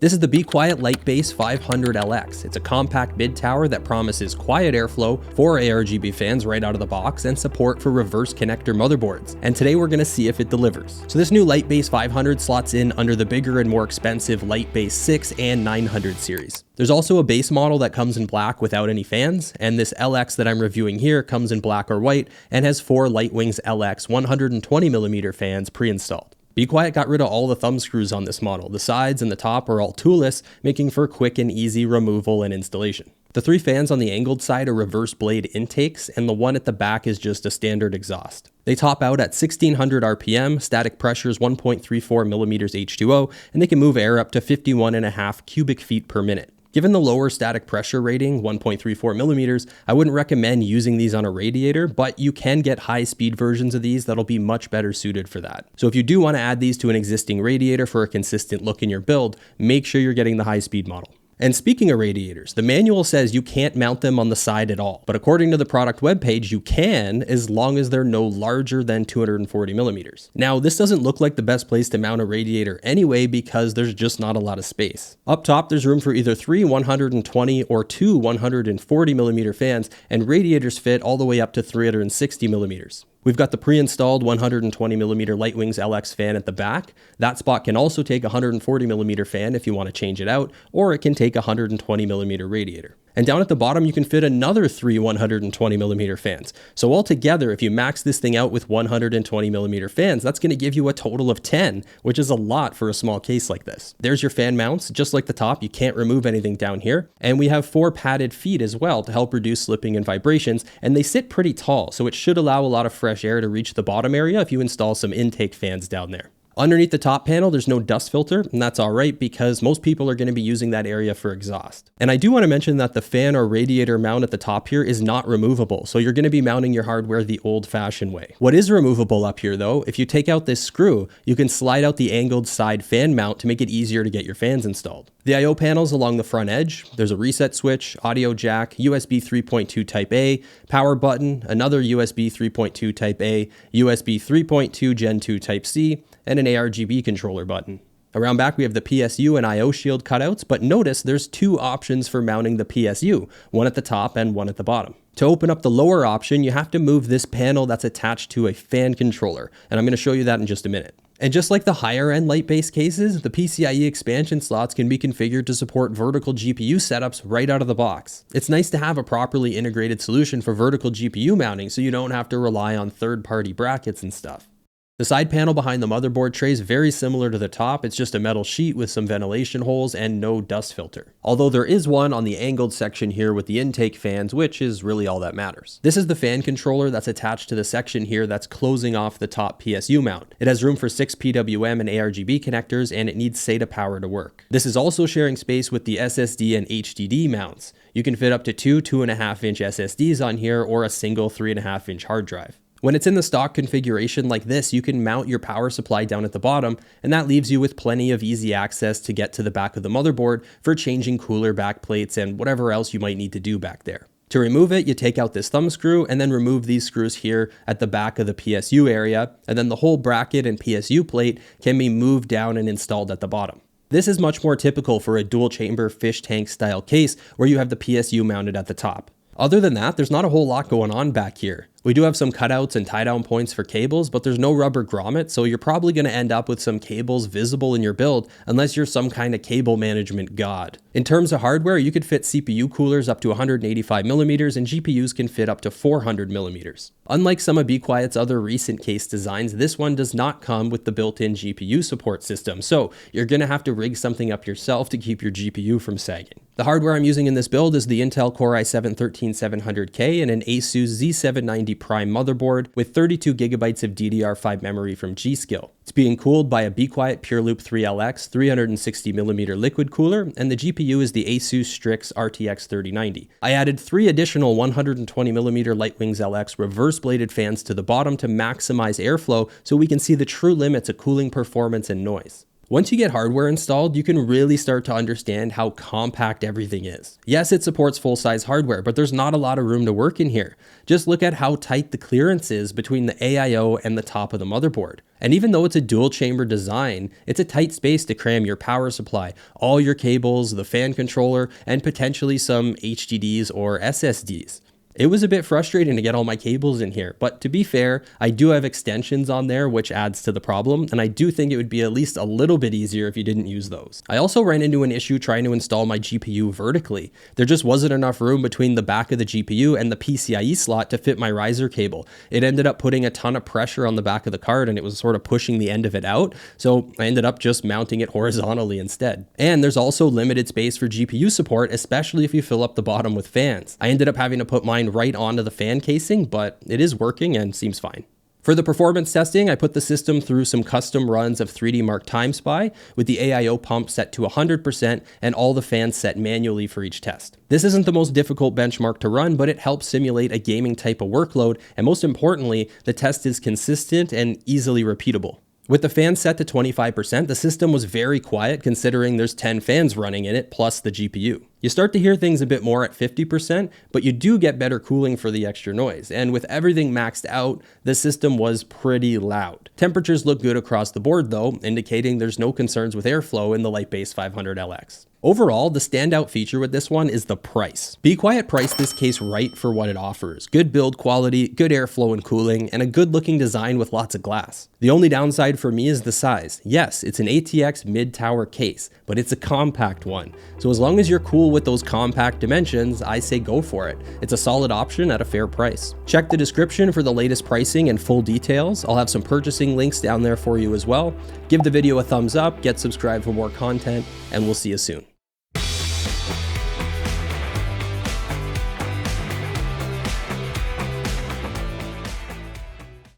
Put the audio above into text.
This is the Be Quiet Lightbase 500LX. It's a compact mid-tower that promises quiet airflow, 4 RGB fans right out of the box, and support for reverse connector motherboards. And today we're going to see if it delivers. So this new Lightbase 500 slots in under the bigger and more expensive Lightbase 6 and 900 series. There's also a base model that comes in black without any fans, and this LX that I'm reviewing here comes in black or white and has 4 Lightwings LX 120mm fans pre-installed. Be Quiet got rid of all the thumb screws on this model. The sides and the top are all toolless, making for quick and easy removal and installation. The 3 fans on the angled side are reverse blade intakes, and the one at the back is just a standard exhaust. They top out at 1600 RPM, static pressure is 1.34 millimeters H2O, and they can move air up to 51.5 cubic feet per minute. Given the lower static pressure rating, 1.34 millimeters, I wouldn't recommend using these on a radiator, but you can get high-speed versions of these that'll be much better suited for that. So if you do want to add these to an existing radiator for a consistent look in your build, make sure you're getting the high-speed model. And speaking of radiators, the manual says you can't mount them on the side at all, but according to the product webpage, you can as long as they're no larger than 240 millimeters. Now, this doesn't look like the best place to mount a radiator anyway because there's just not a lot of space. Up top, there's room for either 3 120 or 2 140 millimeter fans, and radiators fit all the way up to 360 millimeters. We've got the pre-installed 120mm Lightwings LX fan at the back. That spot can also take a 140mm fan if you want to change it out, or it can take a 120mm radiator. And down at the bottom, you can fit another 3 120mm fans. So altogether, if you max this thing out with 120mm fans, that's going to give you a total of 10, which is a lot for a small case like this. There's your fan mounts. Just like the top, you can't remove anything down here. And we have 4 padded feet as well to help reduce slipping and vibrations, and they sit pretty tall, so it should allow a lot of fresh air to reach the bottom area if you install some intake fans down there. Underneath the top panel, there's no dust filter, and that's all right because most people are going to be using that area for exhaust. And I do want to mention that the fan or radiator mount at the top here is not removable, so you're going to be mounting your hardware the old-fashioned way. What is removable up here though, if you take out this screw, you can slide out the angled side fan mount to make it easier to get your fans installed. The I/O panels along the front edge, there's a reset switch, audio jack, USB 3.2 Type A, power button, another USB 3.2 Type A, USB 3.2 Gen 2 Type C, and an RGB controller button. Around back we have the PSU and I/O shield cutouts, but notice there's 2 options for mounting the PSU, one at the top and one at the bottom. To open up the lower option, you have to move this panel that's attached to a fan controller, and I'm going to show you that in just a minute. And just like the higher end Lightbase cases, the PCIe expansion slots can be configured to support vertical GPU setups right out of the box. It's nice to have a properly integrated solution for vertical GPU mounting so you don't have to rely on third-party brackets and stuff. The side panel behind the motherboard tray is very similar to the top, it's just a metal sheet with some ventilation holes and no dust filter. Although there is one on the angled section here with the intake fans, which is really all that matters. This is the fan controller that's attached to the section here that's closing off the top PSU mount. It has room for 6 PWM and RGB connectors, and it needs SATA power to work. This is also sharing space with the SSD and HDD mounts. You can fit up to 2 2.5-inch SSDs on here or a single 3.5-inch hard drive. When it's in the stock configuration like this, you can mount your power supply down at the bottom, and that leaves you with plenty of easy access to get to the back of the motherboard for changing cooler backplates and whatever else you might need to do back there. To remove it, you take out this thumb screw and then remove these screws here at the back of the PSU area, and then the whole bracket and PSU plate can be moved down and installed at the bottom. This is much more typical for a dual chamber fish tank style case where you have the PSU mounted at the top. Other than that, there's not a whole lot going on back here. We do have some cutouts and tie-down points for cables, but there's no rubber grommet, so you're probably going to end up with some cables visible in your build unless you're some kind of cable management god. In terms of hardware, you could fit CPU coolers up to 185mm and GPUs can fit up to 400mm. Unlike some of Be Quiet's other recent case designs, this one does not come with the built-in GPU support system, so you're going to have to rig something up yourself to keep your GPU from sagging. The hardware I'm using in this build is the Intel Core i7-13700K and an ASUS Z790 Prime motherboard with 32GB of DDR5 memory from G.Skill. It's being cooled by a Be Quiet PureLoop 3LX 360mm liquid cooler, and the GPU is the ASUS Strix RTX 3090. I added 3 additional 120mm Lightwings LX reverse bladed fans to the bottom to maximize airflow so we can see the true limits of cooling performance and noise. Once you get hardware installed, you can really start to understand how compact everything is. Yes, it supports full-size hardware, but there's not a lot of room to work in here. Just look at how tight the clearance is between the AIO and the top of the motherboard. And even though it's a dual chamber design, it's a tight space to cram your power supply, all your cables, the fan controller, and potentially some HDDs or SSDs. It was a bit frustrating to get all my cables in here, but to be fair, I do have extensions on there, which adds to the problem, and I do think it would be at least a little bit easier if you didn't use those. I also ran into an issue trying to install my GPU vertically. There just wasn't enough room between the back of the GPU and the PCIe slot to fit my riser cable. It ended up putting a ton of pressure on the back of the card, and it was sort of pushing the end of it out, so I ended up just mounting it horizontally instead. And there's also limited space for GPU support, especially if you fill up the bottom with fans. I ended up having to put mine right onto the fan casing, but it is working and seems fine. For the performance testing, I put the system through some custom runs of 3D Mark Time Spy with the AIO pump set to 100% and all the fans set manually for each test. This isn't the most difficult benchmark to run, but it helps simulate a gaming type of workload, and most importantly, the test is consistent and easily repeatable. With the fan set to 25%, the system was very quiet considering there's 10 fans running in it plus the GPU. You start to hear things a bit more at 50%, but you do get better cooling for the extra noise. And with everything maxed out, the system was pretty loud. Temperatures look good across the board though, indicating there's no concerns with airflow in the Lightbase 500LX. Overall, the standout feature with this one is the price. Be Quiet priced this case right for what it offers. Good build quality, good airflow and cooling, and a good looking design with lots of glass. The only downside for me is the size. Yes, it's an ATX mid-tower case, but it's a compact one. So as long as you're cool with those compact dimensions, I say go for it. It's a solid option at a fair price. Check the description for the latest pricing and full details. I'll have some purchasing links down there for you as well. Give the video a thumbs up, get subscribed for more content, and we'll see you soon.